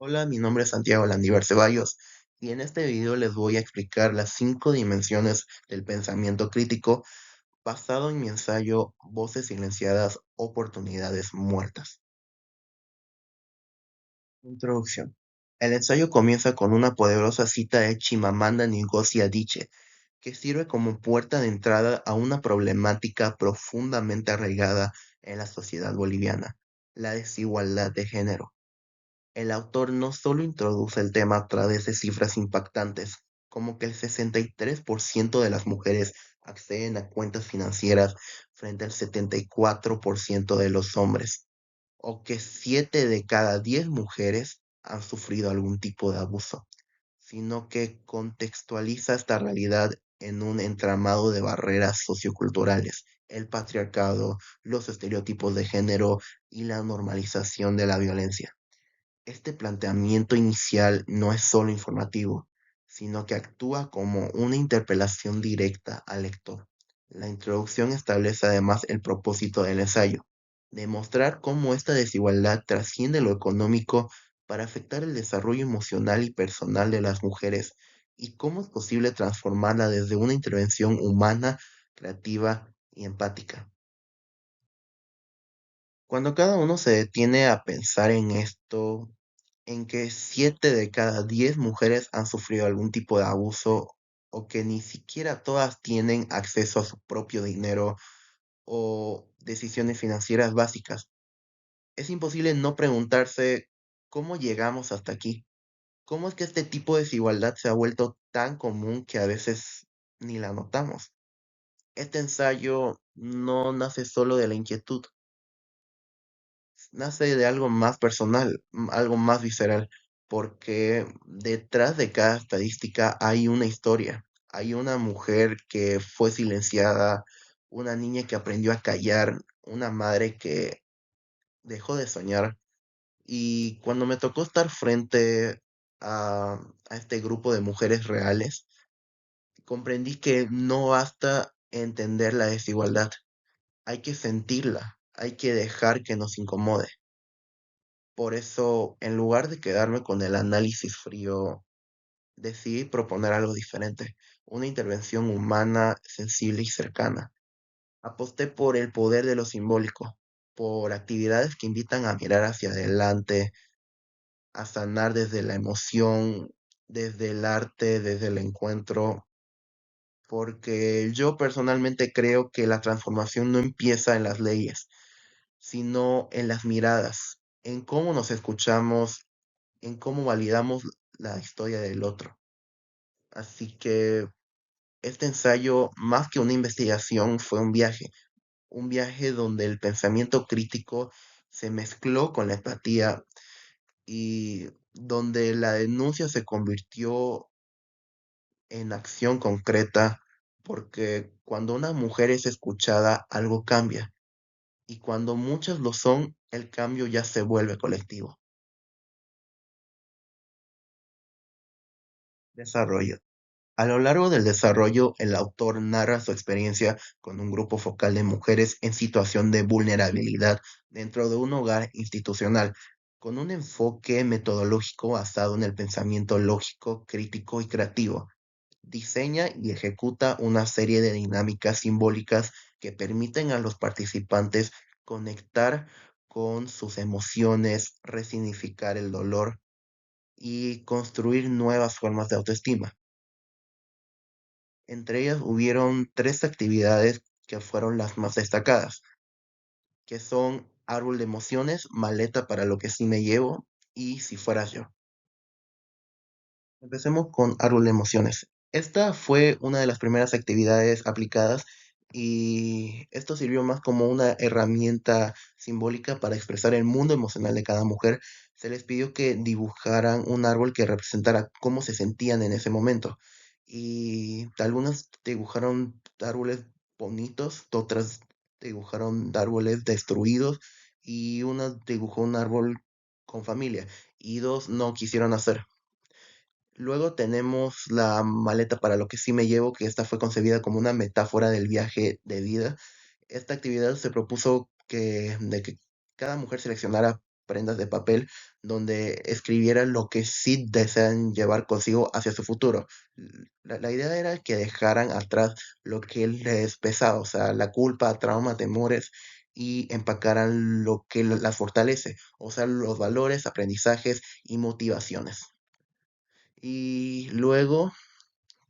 Hola, mi nombre es Santiago Landívar Ceballos y en este video les voy a explicar las 5 dimensiones del pensamiento crítico basado en mi ensayo Voces silenciadas, oportunidades muertas. Introducción. El ensayo comienza con una poderosa cita de Chimamanda Ngozi Adichie, que sirve como puerta de entrada a una problemática profundamente arraigada en la sociedad boliviana: la desigualdad de género. El autor no solo introduce el tema a través de cifras impactantes, como que el 63% de las mujeres acceden a cuentas financieras frente al 74% de los hombres, o que 7 de cada 10 mujeres han sufrido algún tipo de abuso, sino que contextualiza esta realidad en un entramado de barreras socioculturales: el patriarcado, los estereotipos de género y la normalización de la violencia. Este planteamiento inicial no es solo informativo, sino que actúa como una interpelación directa al lector. La introducción establece además el propósito del ensayo: demostrar cómo esta desigualdad trasciende lo económico para afectar el desarrollo emocional y personal de las mujeres, y cómo es posible transformarla desde una intervención humana, creativa y empática. Cuando cada uno se detiene a pensar en esto, en que 7 de cada 10 mujeres han sufrido algún tipo de abuso, o que ni siquiera todas tienen acceso a su propio dinero o decisiones financieras básicas, es imposible no preguntarse: ¿cómo llegamos hasta aquí? ¿Cómo es que este tipo de desigualdad se ha vuelto tan común que a veces ni la notamos? Este ensayo no nace solo de la inquietud, nace de algo más personal, algo más visceral, porque detrás de cada estadística hay una historia. Hay una mujer que fue silenciada, una niña que aprendió a callar, una madre que dejó de soñar. Y cuando me tocó estar frente a este grupo de mujeres reales, comprendí que no basta entender la desigualdad, hay que sentirla, hay que dejar que nos incomode. Por eso, en lugar de quedarme con el análisis frío, decidí proponer algo diferente: una intervención humana, sensible y cercana. Aposté por el poder de lo simbólico, por actividades que invitan a mirar hacia adelante, a sanar desde la emoción, desde el arte, desde el encuentro, porque yo personalmente creo que la transformación no empieza en las leyes, sino en las miradas, en cómo nos escuchamos, en cómo validamos la historia del otro. Así que este ensayo, más que una investigación, fue un viaje donde el pensamiento crítico se mezcló con la empatía, y donde la denuncia se convirtió en acción concreta, porque cuando una mujer es escuchada, algo cambia, y cuando muchas lo son, el cambio ya se vuelve colectivo. Desarrollo. A lo largo del desarrollo, el autor narra su experiencia con un grupo focal de mujeres en situación de vulnerabilidad dentro de un hogar institucional, con un enfoque metodológico basado en el pensamiento lógico, crítico y creativo. Diseña y ejecuta una serie de dinámicas simbólicas que permiten a los participantes conectar con sus emociones, resignificar el dolor y construir nuevas formas de autoestima. Entre ellas hubieron 3 actividades que fueron las más destacadas, que son árbol de emociones, maleta para lo que sí me llevo y si fueras yo. Empecemos con árbol de emociones. Esta fue una de las primeras actividades aplicadas, y esto sirvió más como una herramienta simbólica para expresar el mundo emocional de cada mujer. Se les pidió que dibujaran un árbol que representara cómo se sentían en ese momento. Y algunas dibujaron árboles bonitos, otras dibujaron árboles destruidos, y una dibujó un árbol con familia, y dos no quisieron hacer. Luego tenemos la maleta para lo que sí me llevo, que esta fue concebida como una metáfora del viaje de vida. Esta actividad se propuso de que cada mujer seleccionara prendas de papel donde escribieran lo que sí desean llevar consigo hacia su futuro. La idea era que dejaran atrás lo que les pesaba, o sea, la culpa, trauma, temores, y empacaran lo que las fortalece, o sea, los valores, aprendizajes y motivaciones. Y luego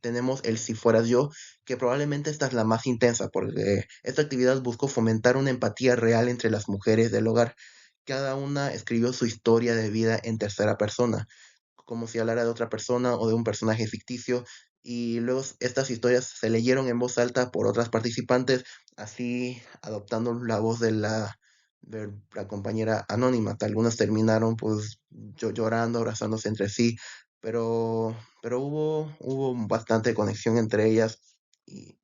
tenemos el Si Fueras Yo, que probablemente esta es la más intensa, porque esta actividad buscó fomentar una empatía real entre las mujeres del hogar. Cada una escribió su historia de vida en tercera persona, como si hablara de otra persona o de un personaje ficticio, y luego estas historias se leyeron en voz alta por otras participantes, así adoptando la voz de la compañera anónima. Algunas terminaron pues llorando, abrazándose entre sí, pero hubo bastante conexión entre ellas. Y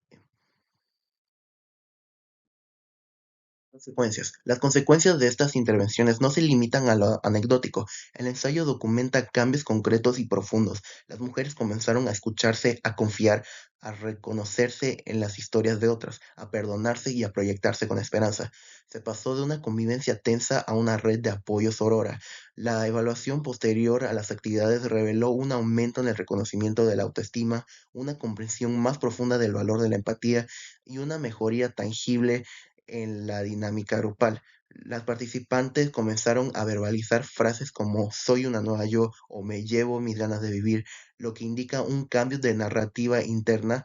consecuencias. Las consecuencias de estas intervenciones no se limitan a lo anecdótico. El ensayo documenta cambios concretos y profundos. Las mujeres comenzaron a escucharse, a confiar, a reconocerse en las historias de otras, a perdonarse y a proyectarse con esperanza. Se pasó de una convivencia tensa a una red de apoyo sorora. La evaluación posterior a las actividades reveló un aumento en el reconocimiento de la autoestima, una comprensión más profunda del valor de la empatía y una mejoría tangible en la dinámica grupal. Las participantes comenzaron a verbalizar frases como soy una nueva yo o me llevo mis ganas de vivir, lo que indica un cambio de narrativa interna,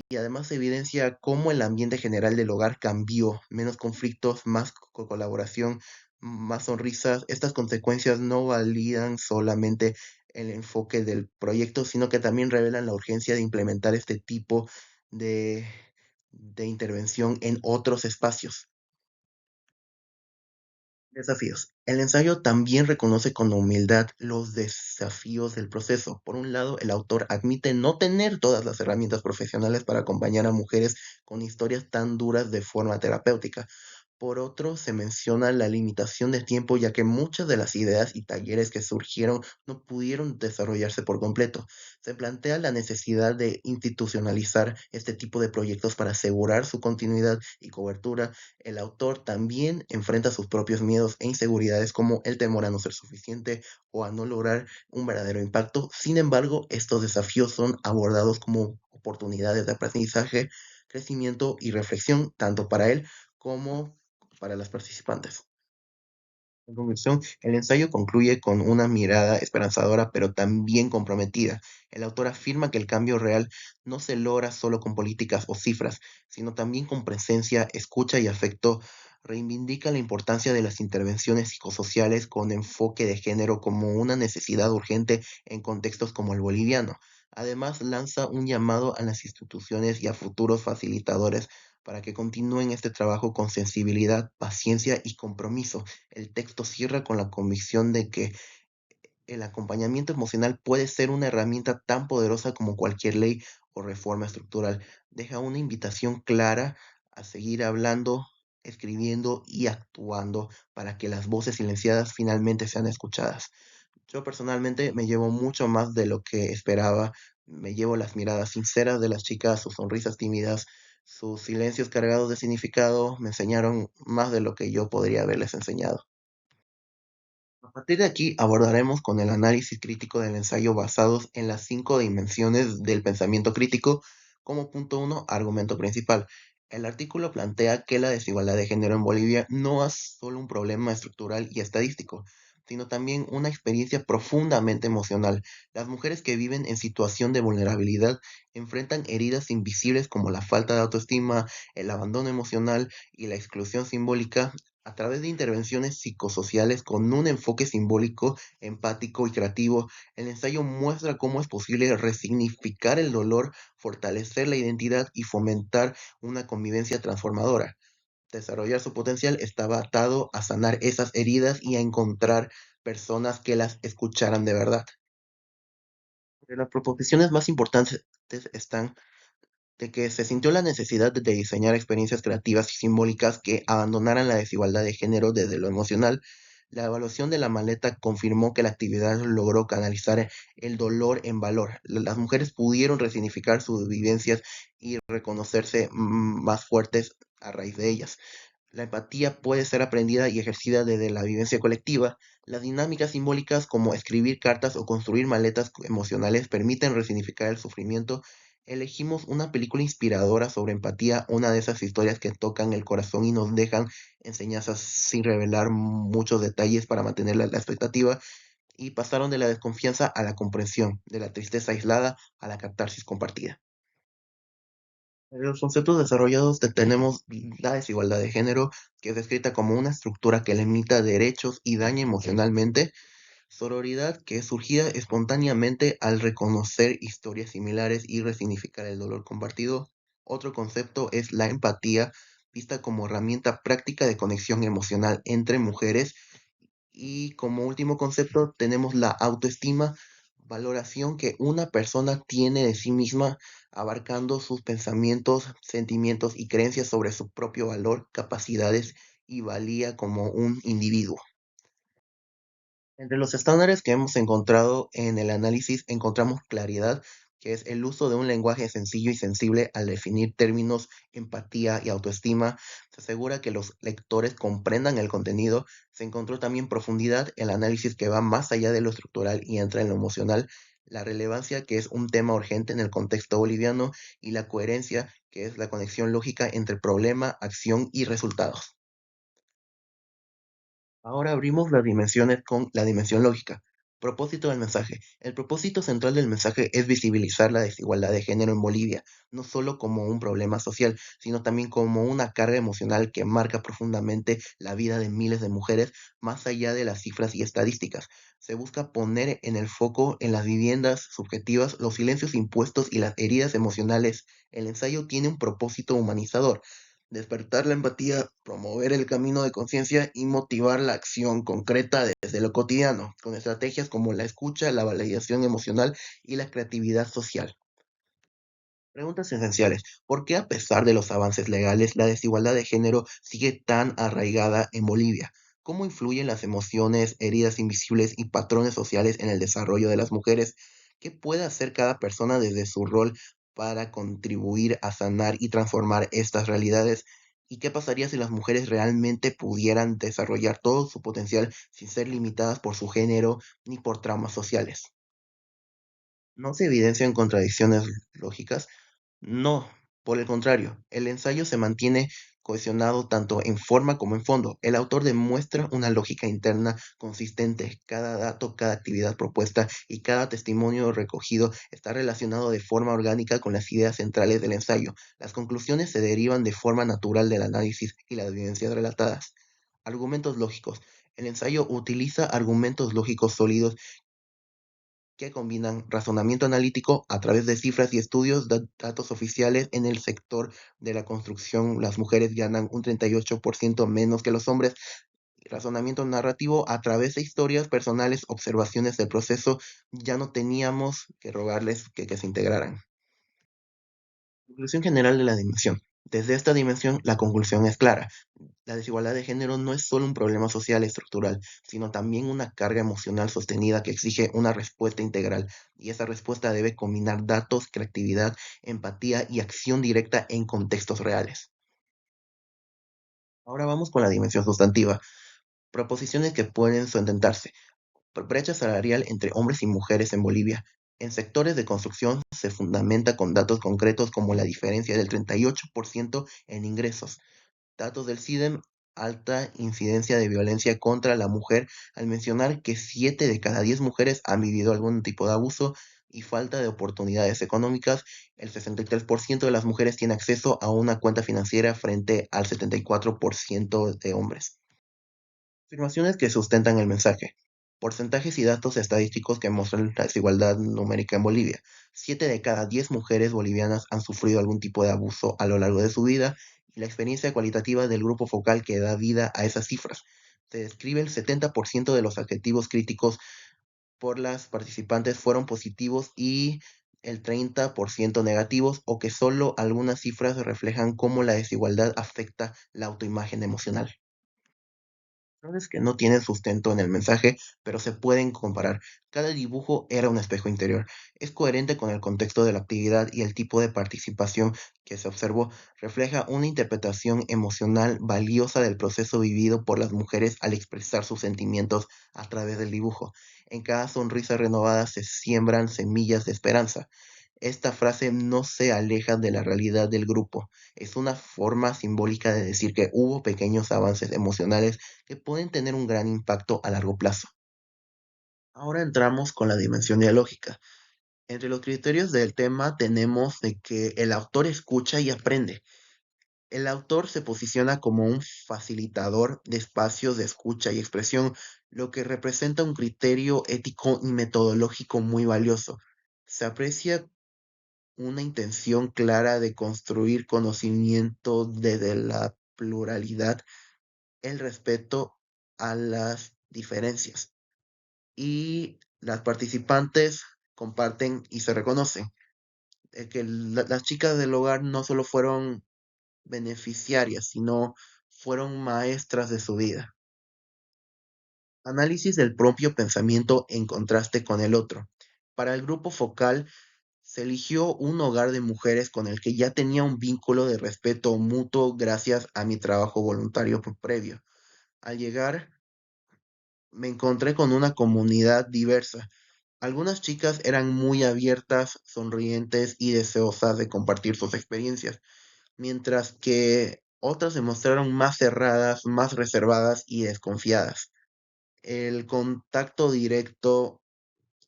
y además evidencia cómo el ambiente general del hogar cambió, menos conflictos, más colaboración, más sonrisas. Estas consecuencias no validan solamente el enfoque del proyecto, sino que también revelan la urgencia de implementar este tipo de intervención en otros espacios. Desafíos. El ensayo también reconoce con humildad los desafíos del proceso. Por un lado, el autor admite no tener todas las herramientas profesionales para acompañar a mujeres con historias tan duras de forma terapéutica. Por otro, se menciona la limitación de tiempo, ya que muchas de las ideas y talleres que surgieron no pudieron desarrollarse por completo. Se plantea la necesidad de institucionalizar este tipo de proyectos para asegurar su continuidad y cobertura. El autor también enfrenta sus propios miedos e inseguridades, como el temor a no ser suficiente o a no lograr un verdadero impacto. Sin embargo, estos desafíos son abordados como oportunidades de aprendizaje, crecimiento y reflexión, tanto para él como para las participantes. En conclusión, el ensayo concluye con una mirada esperanzadora pero también comprometida. El autor afirma que el cambio real no se logra solo con políticas o cifras, sino también con presencia, escucha y afecto. Reivindica la importancia de las intervenciones psicosociales con enfoque de género como una necesidad urgente en contextos como el boliviano. Además, lanza un llamado a las instituciones y a futuros facilitadores para que continúen este trabajo con sensibilidad, paciencia y compromiso. El texto cierra con la convicción de que el acompañamiento emocional puede ser una herramienta tan poderosa como cualquier ley o reforma estructural. Deja una invitación clara a seguir hablando, escribiendo y actuando para que las voces silenciadas finalmente sean escuchadas. Yo personalmente me llevo mucho más de lo que esperaba. Me llevo las miradas sinceras de las chicas, sus sonrisas tímidas, sus silencios cargados de significado. Me enseñaron más de lo que yo podría haberles enseñado. A partir de aquí abordaremos con el análisis crítico del ensayo basados en las 5 dimensiones del pensamiento crítico. Como punto uno, argumento principal. El artículo plantea que la desigualdad de género en Bolivia no es solo un problema estructural y estadístico, sino también una experiencia profundamente emocional. Las mujeres que viven en situación de vulnerabilidad enfrentan heridas invisibles como la falta de autoestima, el abandono emocional y la exclusión simbólica. A través de intervenciones psicosociales con un enfoque simbólico, empático y creativo, el ensayo muestra cómo es posible resignificar el dolor, fortalecer la identidad y fomentar una convivencia transformadora. Desarrollar su potencial estaba atado a sanar esas heridas y a encontrar personas que las escucharan de verdad. Entre las proposiciones más importantes están de que se sintió la necesidad de diseñar experiencias creativas y simbólicas que abandonaran la desigualdad de género desde lo emocional. La evaluación de la maleta confirmó que la actividad logró canalizar el dolor en valor. Las mujeres pudieron resignificar sus vivencias y reconocerse más fuertes a raíz de ellas. La empatía puede ser aprendida y ejercida desde la vivencia colectiva. Las dinámicas simbólicas como escribir cartas o construir maletas emocionales permiten resignificar el sufrimiento. Elegimos una película inspiradora sobre empatía, una de esas historias que tocan el corazón y nos dejan enseñanzas sin revelar muchos detalles para mantener la expectativa, y pasaron de la desconfianza a la comprensión, de la tristeza aislada a la catarsis compartida. En los conceptos desarrollados tenemos la desigualdad de género, que es descrita como una estructura que limita derechos y daña emocionalmente. Sororidad, que es surgida espontáneamente al reconocer historias similares y resignificar el dolor compartido. Otro concepto es la empatía, vista como herramienta práctica de conexión emocional entre mujeres. Y como último concepto tenemos la autoestima, valoración que una persona tiene de sí misma, abarcando sus pensamientos, sentimientos y creencias sobre su propio valor, capacidades y valía como un individuo. Entre los estándares que hemos encontrado en el análisis encontramos claridad, que es el uso de un lenguaje sencillo y sensible al definir términos empatía y autoestima. Se asegura que los lectores comprendan el contenido. Se encontró también profundidad, el análisis que va más allá de lo estructural y entra en lo emocional. La relevancia, que es un tema urgente en el contexto boliviano, y la coherencia, que es la conexión lógica entre problema, acción y resultados. Ahora abrimos las dimensiones con la dimensión lógica. Propósito del mensaje. El propósito central del mensaje es visibilizar la desigualdad de género en Bolivia, no solo como un problema social, sino también como una carga emocional que marca profundamente la vida de miles de mujeres, más allá de las cifras y estadísticas. Se busca poner en el foco en las viviendas subjetivas, los silencios impuestos y las heridas emocionales. El ensayo tiene un propósito humanizador: despertar la empatía, promover el camino de conciencia y motivar la acción concreta desde lo cotidiano, con estrategias como la escucha, la validación emocional y la creatividad social. Preguntas esenciales. ¿Por qué, a pesar de los avances legales, la desigualdad de género sigue tan arraigada en Bolivia? ¿Cómo influyen las emociones, heridas invisibles y patrones sociales en el desarrollo de las mujeres? ¿Qué puede hacer cada persona desde su rol para contribuir a sanar y transformar estas realidades? ¿Y qué pasaría si las mujeres realmente pudieran desarrollar todo su potencial sin ser limitadas por su género ni por traumas sociales? ¿No se evidencian contradicciones lógicas? No, por el contrario, el ensayo se mantiene cohesionado tanto en forma como en fondo. El autor demuestra una lógica interna consistente. Cada dato, cada actividad propuesta y cada testimonio recogido está relacionado de forma orgánica con las ideas centrales del ensayo. Las conclusiones se derivan de forma natural del análisis y las evidencias relatadas. Argumentos lógicos. El ensayo utiliza argumentos lógicos sólidos que combinan razonamiento analítico a través de cifras y estudios, datos oficiales. En el sector de la construcción. Las mujeres ganan un 38% menos que los hombres. Razonamiento narrativo a través de historias personales, observaciones del proceso. Ya no teníamos que rogarles que se integraran. Conclusión general de la dimensión. Desde esta dimensión, la conclusión es clara. La desigualdad de género no es solo un problema social estructural, sino también una carga emocional sostenida que exige una respuesta integral, y esa respuesta debe combinar datos, creatividad, empatía y acción directa en contextos reales. Ahora vamos con la dimensión sustantiva. Proposiciones que pueden sustentarse. Brecha salarial entre hombres y mujeres en Bolivia. En sectores de construcción se fundamenta con datos concretos como la diferencia del 38% en ingresos. Datos del CIDEM: alta incidencia de violencia contra la mujer, al mencionar que 7 de cada 10 mujeres han vivido algún tipo de abuso. Y falta de oportunidades económicas. El 63% de las mujeres tiene acceso a una cuenta financiera frente al 74% de hombres. Afirmaciones que sustentan el mensaje. Porcentajes y datos estadísticos que muestran la desigualdad numérica en Bolivia. 7 de cada 10 mujeres bolivianas han sufrido algún tipo de abuso a lo largo de su vida, y la experiencia cualitativa del grupo focal que da vida a esas cifras. Se describe el 70% de los adjetivos críticos por las participantes fueron positivos y el 30% negativos, o que solo algunas cifras reflejan cómo la desigualdad afecta la autoimagen emocional. Sabes que no tienen sustento en el mensaje, pero se pueden comparar. Cada dibujo era un espejo interior. Es coherente con el contexto de la actividad y el tipo de participación que se observó. Refleja una interpretación emocional valiosa del proceso vivido por las mujeres al expresar sus sentimientos a través del dibujo. En cada sonrisa renovada se siembran semillas de esperanza. Esta frase no se aleja de la realidad del grupo. Es una forma simbólica de decir que hubo pequeños avances emocionales que pueden tener un gran impacto a largo plazo. Ahora entramos con la dimensión dialógica. Entre los criterios del tema tenemos de que el autor escucha y aprende. El autor se posiciona como un facilitador de espacios de escucha y expresión, lo que representa un criterio ético y metodológico muy valioso. Se aprecia una intención clara de construir conocimiento desde la pluralidad, el respeto a las diferencias. Y las participantes comparten y se reconocen que las chicas del hogar no solo fueron beneficiarias, sino fueron maestras de su vida. Análisis del propio pensamiento en contraste con el otro. Para el grupo focal se eligió un hogar de mujeres con el que ya tenía un vínculo de respeto mutuo gracias a mi trabajo voluntario previo. Al llegar, me encontré con una comunidad diversa. Algunas chicas eran muy abiertas, sonrientes y deseosas de compartir sus experiencias, mientras que otras se mostraron más cerradas, más reservadas y desconfiadas. El contacto directo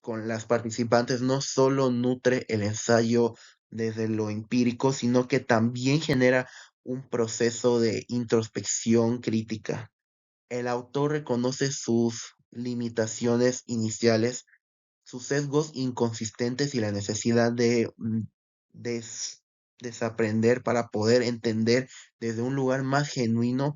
con las participantes no solo nutre el ensayo desde lo empírico, sino que también genera un proceso de introspección crítica. El autor reconoce sus limitaciones iniciales, sus sesgos inconsistentes y la necesidad de des- desaprender para poder entender desde un lugar más genuino,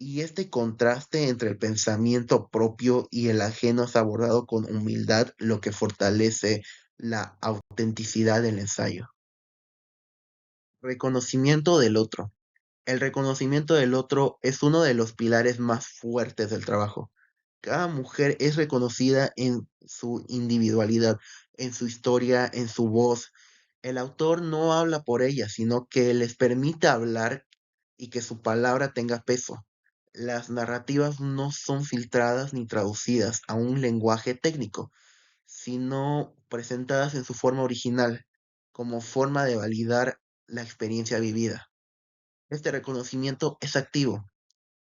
y este contraste entre el pensamiento propio y el ajeno es abordado con humildad, lo que fortalece la autenticidad del ensayo. Reconocimiento del otro. El reconocimiento del otro es uno de los pilares más fuertes del trabajo. Cada mujer es reconocida en su individualidad, en su historia, en su voz. El autor no habla por ellas, sino que les permite hablar y que su palabra tenga peso. Las narrativas no son filtradas ni traducidas a un lenguaje técnico, sino presentadas en su forma original, como forma de validar la experiencia vivida. Este reconocimiento es activo,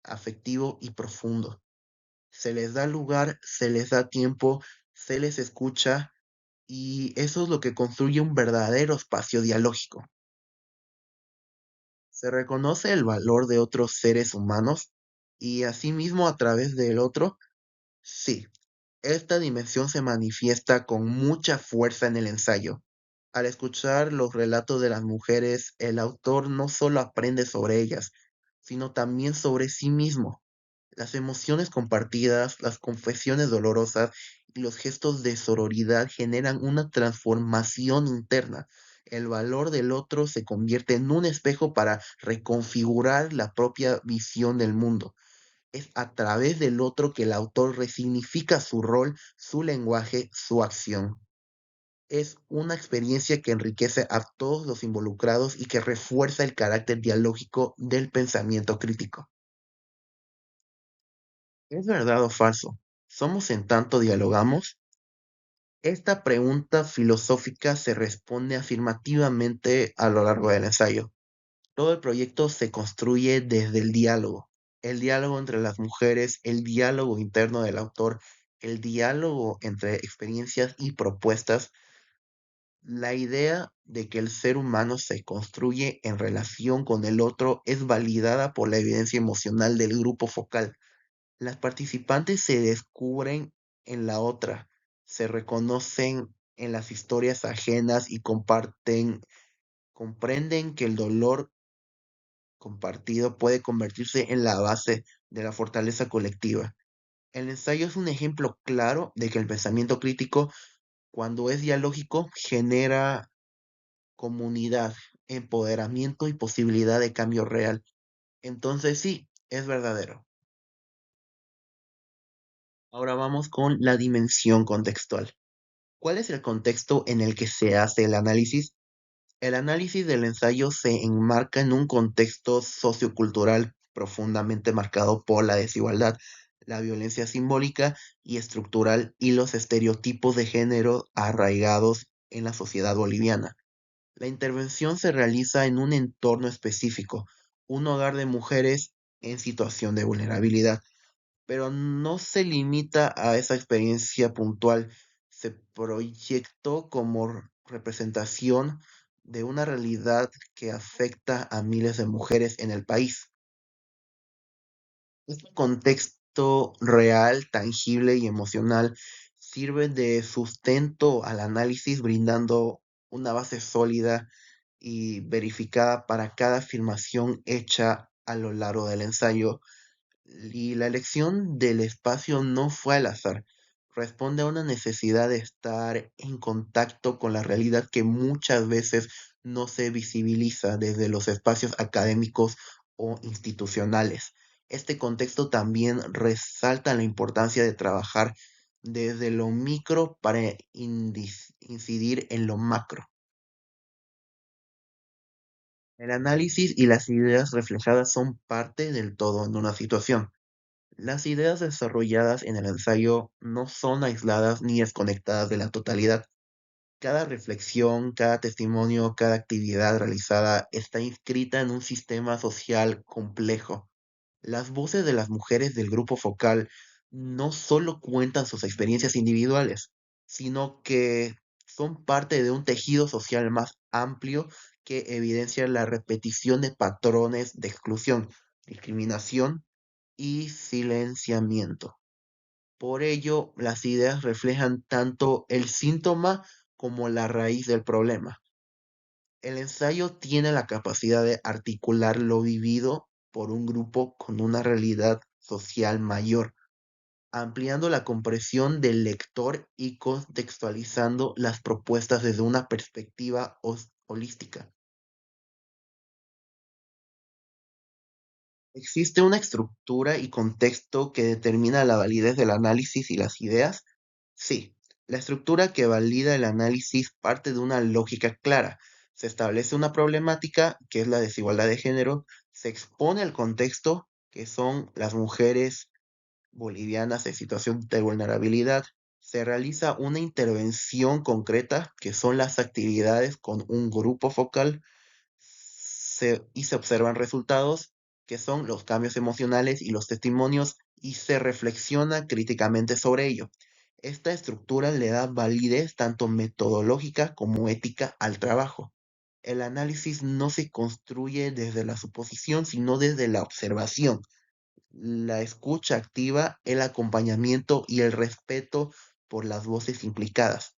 afectivo y profundo. Se les da lugar, se les da tiempo, se les escucha, y eso es lo que construye un verdadero espacio dialógico. Se reconoce el valor de otros seres humanos y asimismo a través del otro. Sí, esta dimensión se manifiesta con mucha fuerza en el ensayo. Al escuchar los relatos de las mujeres, el autor no solo aprende sobre ellas, sino también sobre sí mismo. Las emociones compartidas, las confesiones dolorosas y los gestos de sororidad generan una transformación interna. El valor del otro se convierte en un espejo para reconfigurar la propia visión del mundo. Es a través del otro que el autor resignifica su rol, su lenguaje, su acción. Es una experiencia que enriquece a todos los involucrados y que refuerza el carácter dialógico del pensamiento crítico. ¿Es verdad o falso? ¿Somos en tanto dialogamos? Esta pregunta filosófica se responde afirmativamente a lo largo del ensayo. Todo el proyecto se construye desde el diálogo entre las mujeres, el diálogo interno del autor, el diálogo entre experiencias y propuestas. La idea de que el ser humano se construye en relación con el otro es validada por la evidencia emocional del grupo focal. Las participantes se descubren en la otra, se reconocen en las historias ajenas y comprenden que el dolor compartido puede convertirse en la base de la fortaleza colectiva. El ensayo es un ejemplo claro de que el pensamiento crítico, cuando es dialógico, genera comunidad, empoderamiento y posibilidad de cambio real. Entonces sí, es verdadero. Ahora vamos con la dimensión contextual. ¿Cuál es el contexto en el que se hace el análisis? El análisis del ensayo se enmarca en un contexto sociocultural profundamente marcado por la desigualdad, la violencia simbólica y estructural y los estereotipos de género arraigados en la sociedad boliviana. La intervención se realiza en un entorno específico, un hogar de mujeres en situación de vulnerabilidad, pero no se limita a esa experiencia puntual, se proyectó como representación de una realidad que afecta a miles de mujeres en el país. Este contexto real, tangible y emocional sirve de sustento al análisis, brindando una base sólida y verificada para cada afirmación hecha a lo largo del ensayo. Y la elección del espacio no fue al azar. Responde a una necesidad de estar en contacto con la realidad que muchas veces no se visibiliza desde los espacios académicos o institucionales. Este contexto también resalta la importancia de trabajar desde lo micro para incidir en lo macro. El análisis y las ideas reflejadas son parte del todo en una situación. Las ideas desarrolladas en el ensayo no son aisladas ni desconectadas de la totalidad. Cada reflexión, cada testimonio, cada actividad realizada está inscrita en un sistema social complejo. Las voces de las mujeres del grupo focal no solo cuentan sus experiencias individuales, sino que son parte de un tejido social más amplio que evidencia la repetición de patrones de exclusión, discriminación y silenciamiento. Por ello, las ideas reflejan tanto el síntoma como la raíz del problema. El ensayo tiene la capacidad de articular lo vivido por un grupo con una realidad social mayor, ampliando la comprensión del lector y contextualizando las propuestas desde una perspectiva holística. ¿Existe una estructura y contexto que determina la validez del análisis y las ideas? Sí, la estructura que valida el análisis parte de una lógica clara. Se establece una problemática, que es la desigualdad de género, se expone el contexto, que son las mujeres bolivianas en situación de vulnerabilidad, se realiza una intervención concreta, que son las actividades con un grupo focal, y se observan resultados, que son los cambios emocionales y los testimonios, y se reflexiona críticamente sobre ello. Esta estructura le da validez tanto metodológica como ética al trabajo. El análisis no se construye desde la suposición, sino desde la observación, la escucha activa, el acompañamiento y el respeto por las voces implicadas.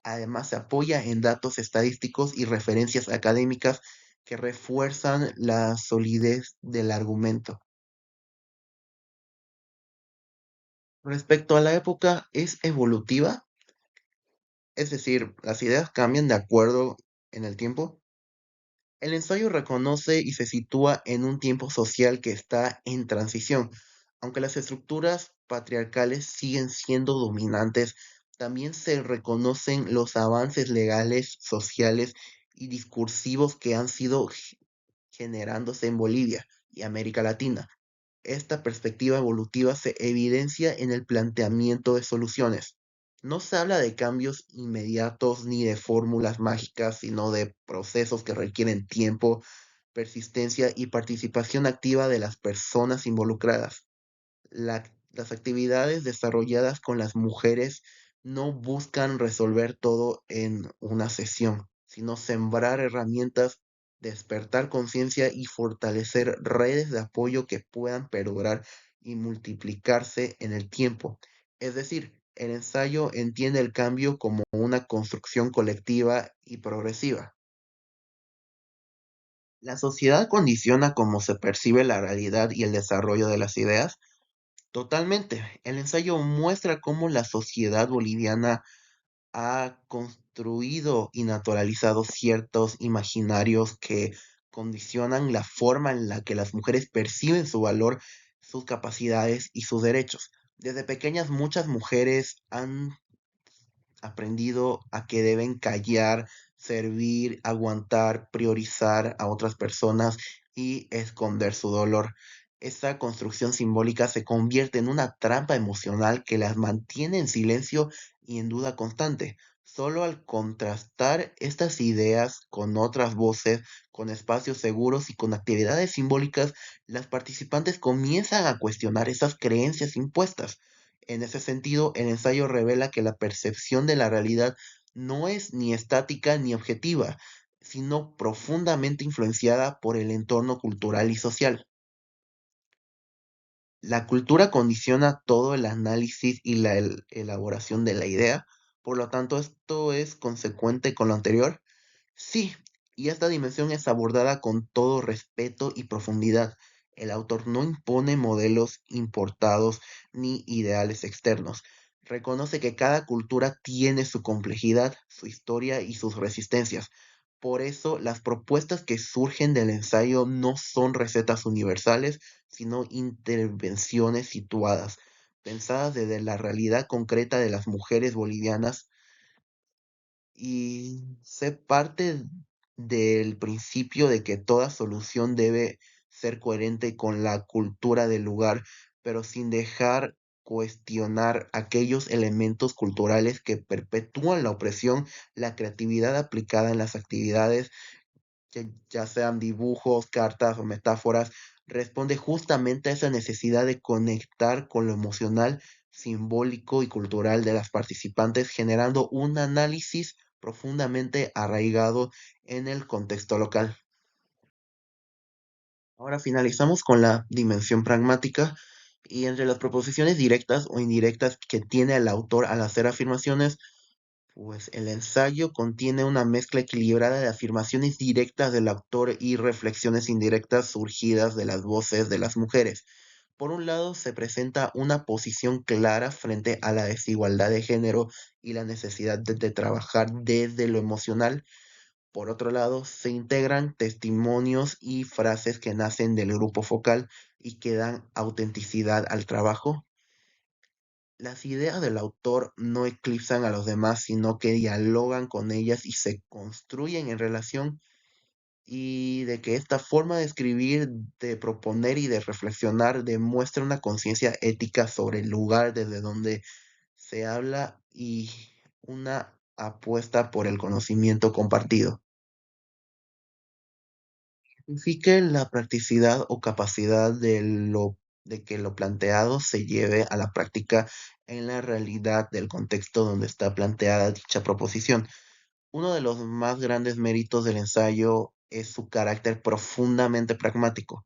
Además, se apoya en datos estadísticos y referencias académicas que refuerzan la solidez del argumento. Respecto a la época, es evolutiva, es decir, las ideas cambian de acuerdo en el tiempo. El ensayo reconoce y se sitúa en un tiempo social que está en transición. Aunque las estructuras patriarcales siguen siendo dominantes, también se reconocen los avances legales, sociales y discursivos que han sido generándose en Bolivia y América Latina. Esta perspectiva evolutiva se evidencia en el planteamiento de soluciones. No se habla de cambios inmediatos ni de fórmulas mágicas, sino de procesos que requieren tiempo, persistencia y participación activa de las personas involucradas. Las actividades desarrolladas con las mujeres no buscan resolver todo en una sesión, sino sembrar herramientas, despertar conciencia y fortalecer redes de apoyo que puedan perdurar y multiplicarse en el tiempo. Es decir, el ensayo entiende el cambio como una construcción colectiva y progresiva. La sociedad condiciona cómo se percibe la realidad y el desarrollo de las ideas. Totalmente. El ensayo muestra cómo la sociedad boliviana ha construido y naturalizado ciertos imaginarios que condicionan la forma en la que las mujeres perciben su valor, sus capacidades y sus derechos. Desde pequeñas muchas mujeres han aprendido a que deben callar, servir, aguantar, priorizar a otras personas y esconder su dolor. Esta construcción simbólica se convierte en una trampa emocional que las mantiene en silencio y en duda constante. Solo al contrastar estas ideas con otras voces, con espacios seguros y con actividades simbólicas, las participantes comienzan a cuestionar esas creencias impuestas. En ese sentido, el ensayo revela que la percepción de la realidad no es ni estática ni objetiva, sino profundamente influenciada por el entorno cultural y social. La cultura condiciona todo el análisis y la elaboración de la idea, por lo tanto, esto es consecuente con lo anterior. Sí, y esta dimensión es abordada con todo respeto y profundidad. El autor no impone modelos importados ni ideales externos. Reconoce que cada cultura tiene su complejidad, su historia y sus resistencias. Por eso, las propuestas que surgen del ensayo no son recetas universales, sino intervenciones situadas, pensadas desde la realidad concreta de las mujeres bolivianas y sé parte del principio de que toda solución debe ser coherente con la cultura del lugar, pero sin dejar cuestionar aquellos elementos culturales que perpetúan la opresión, la creatividad aplicada en las actividades que ya sean dibujos, cartas o metáforas, responde justamente a esa necesidad de conectar con lo emocional, simbólico y cultural de las participantes, generando un análisis profundamente arraigado en el contexto local. Ahora finalizamos con la dimensión pragmática y entre las proposiciones directas o indirectas que tiene el autor al hacer afirmaciones, pues el ensayo contiene una mezcla equilibrada de afirmaciones directas del autor y reflexiones indirectas surgidas de las voces de las mujeres. Por un lado, se presenta una posición clara frente a la desigualdad de género y la necesidad de trabajar desde lo emocional. Por otro lado, se integran testimonios y frases que nacen del grupo focal y que dan autenticidad al trabajo. Las ideas del autor no eclipsan a los demás, sino que dialogan con ellas y se construyen en relación, y de que esta forma de escribir, de proponer y de reflexionar demuestra una conciencia ética sobre el lugar desde donde se habla y una apuesta por el conocimiento compartido. Signifique la practicidad o capacidad de que lo planteado se lleve a la práctica en la realidad del contexto donde está planteada dicha proposición. Uno de los más grandes méritos del ensayo es su carácter profundamente pragmático.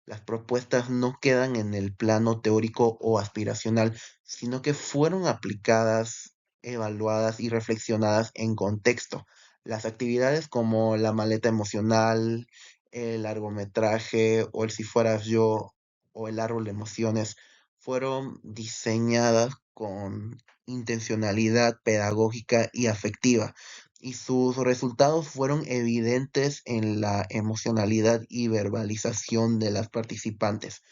Las propuestas no quedan en el plano teórico o aspiracional, sino que fueron aplicadas, evaluadas y reflexionadas en contexto. Las actividades como la maleta emocional, el largometraje o el Si fueras yo o el árbol de emociones fueron diseñadas con intencionalidad pedagógica y afectiva, y sus resultados fueron evidentes en la emocionalidad y verbalización de las participantes.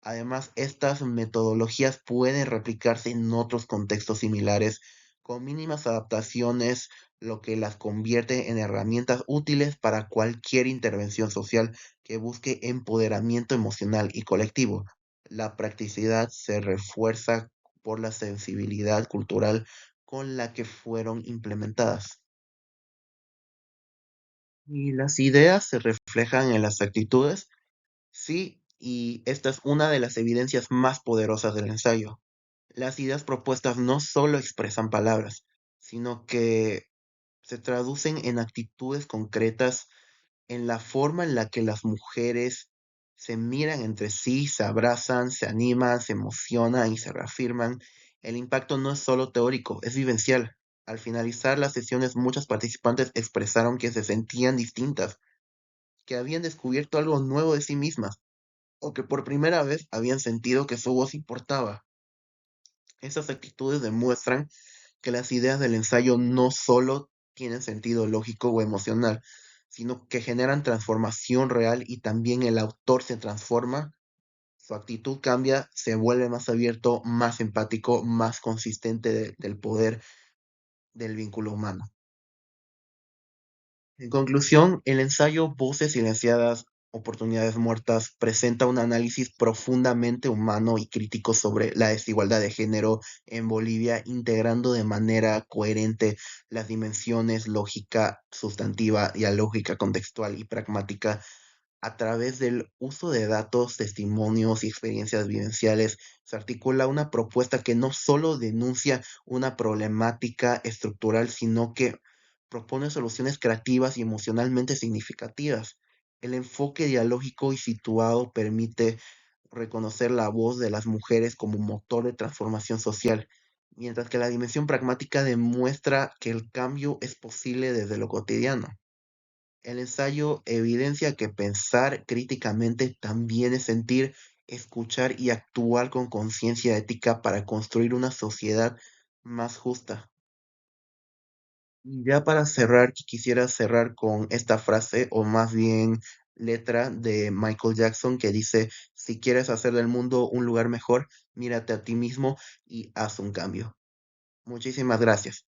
Además, estas metodologías pueden replicarse en otros contextos similares con mínimas adaptaciones, lo que las convierte en herramientas útiles para cualquier intervención social que busque empoderamiento emocional y colectivo. La practicidad se refuerza por la sensibilidad cultural con la que fueron implementadas. Y las ideas se reflejan en las actitudes, sí, y esta es una de las evidencias más poderosas del ensayo. Las ideas propuestas no solo expresan palabras, sino que se traducen en actitudes concretas, en la forma en la que las mujeres se miran entre sí, se abrazan, se animan, se emocionan y se reafirman. El impacto no es solo teórico, es vivencial. Al finalizar las sesiones, muchas participantes expresaron que se sentían distintas, que habían descubierto algo nuevo de sí mismas, o que por primera vez habían sentido que su voz importaba. Esas actitudes demuestran que las ideas del ensayo no solo tienen sentido lógico o emocional, sino que generan transformación real y también el autor se transforma su actitud cambia, se vuelve más abierto, más empático, más consistente del poder del vínculo humano. En conclusión, el ensayo Voces silenciadas, oportunidades muertas presenta un análisis profundamente humano y crítico sobre la desigualdad de género en Bolivia, integrando de manera coherente las dimensiones lógica, sustantiva, dialógica, contextual y pragmática a través del uso de datos, testimonios y experiencias vivenciales. Se articula una propuesta que no solo denuncia una problemática estructural, sino que propone soluciones creativas y emocionalmente significativas. El enfoque dialógico y situado permite reconocer la voz de las mujeres como motor de transformación social, mientras que la dimensión pragmática demuestra que el cambio es posible desde lo cotidiano. El ensayo evidencia que pensar críticamente también es sentir, escuchar y actuar con conciencia ética para construir una sociedad más justa. Y ya para cerrar, quisiera cerrar con esta frase, o más bien letra de Michael Jackson, que dice: si quieres hacer del mundo un lugar mejor, mírate a ti mismo y haz un cambio. Muchísimas gracias.